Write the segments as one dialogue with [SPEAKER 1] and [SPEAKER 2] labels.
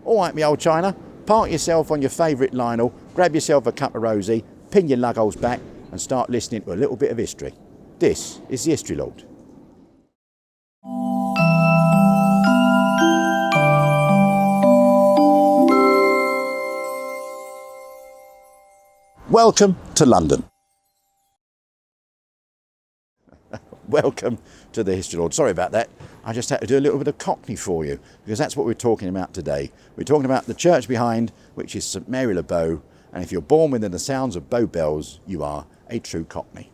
[SPEAKER 1] All right, me old China, park yourself on your favourite Lionel, grab yourself a cup of rosy, pin your lugholes back and start listening to a little bit of history. This is the History Lord. Welcome to London. Welcome to the History Lord. Sorry about that. I just had to do a little bit of Cockney for you because that's what we're talking about today. We're talking about the church behind, which is St Mary le Bow, and if you're born within the sounds of Bow bells, you are a true Cockney.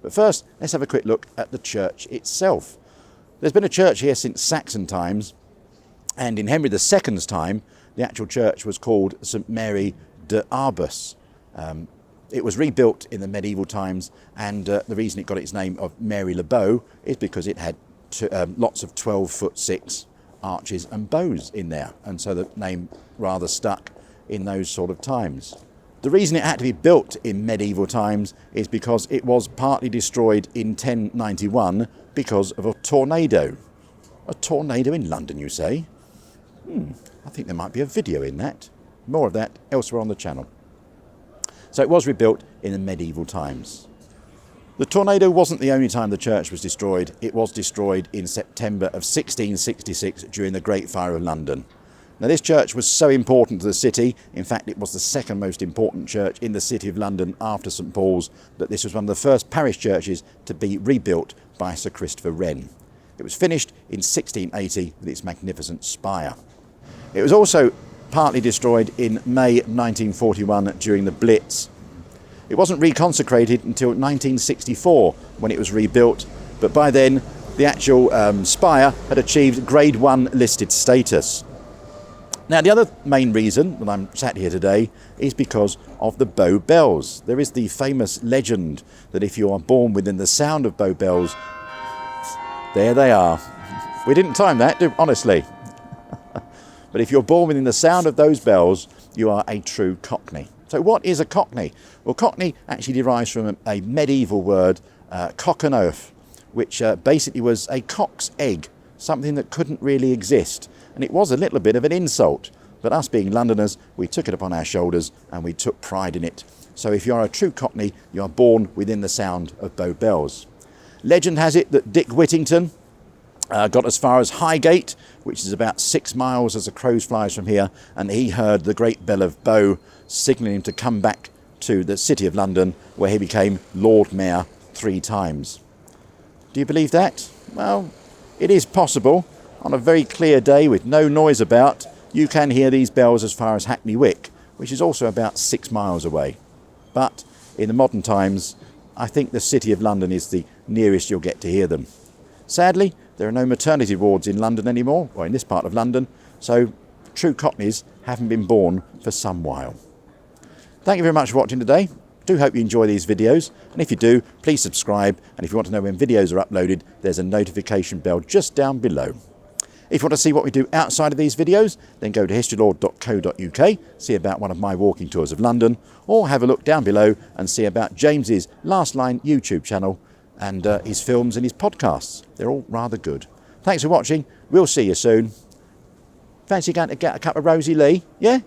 [SPEAKER 1] But first, let's have a quick look at the church itself. There's been a church here since Saxon times, and in Henry II's time, the actual church was called St Mary de Arbus. It was rebuilt in the medieval times, and the reason it got its name of Mary le Bow is because it had lots of 12'6" arches and bows in there, and so the name rather stuck in those sort of times. The reason it had to be built in medieval times is because it was partly destroyed in 1091 because of a tornado. A tornado in London, you say? I think there might be a video in that. More of that elsewhere on the channel. So it was rebuilt in the medieval times. The tornado wasn't the only time the church was destroyed. It was destroyed in September of 1666 during the Great Fire of London. Now this church was so important to the city, in fact it was the second most important church in the city of London after St Paul's, that this was one of the first parish churches to be rebuilt by Sir Christopher Wren. It was finished in 1680 with its magnificent spire. It was also partly destroyed in May 1941 during the Blitz. It wasn't reconsecrated until 1964 when it was rebuilt, but by then the actual spire had achieved Grade 1 listed status. Now the other main reason that I'm sat here today is because of the Bow bells. There is the famous legend that if you are born within the sound of Bow bells, there they are. We didn't time that, honestly. But if you're born within the sound of those bells, you are a true Cockney. So what is a Cockney? Well, Cockney actually derives from a medieval word, cock and oath, which basically was a cock's egg, something that couldn't really exist. And it was a little bit of an insult. But us being Londoners, we took it upon our shoulders and we took pride in it. So if you're a true Cockney, you are born within the sound of Bow bells. Legend has it that Dick Whittington got as far as Highgate, which is about 6 miles as a crow's flies from here, and he heard the great bell of Bow signalling him to come back to the city of London, where he became Lord Mayor 3 times. Do you believe that? Well, it is possible. On a very clear day with no noise about, you can hear these bells as far as Hackney Wick, which is also about 6 miles away. But in the modern times, I think the city of London is the nearest you'll get to hear them. Sadly, there are no maternity wards in London anymore, or in this part of London, so true Cockneys haven't been born for some while. Thank you very much for watching today. Do hope you enjoy these videos, and if you do, please subscribe, and if you want to know when videos are uploaded, there's a notification bell just down below. If you want to see what we do outside of these videos, then go to historylord.co.uk, see about one of my walking tours of London, or have a look down below and see about James's Last Line YouTube channel and his films and his podcasts. They're all rather good. Thanks for watching. We'll see you soon. Fancy going to get a cup of Rosie Lee? Yeah?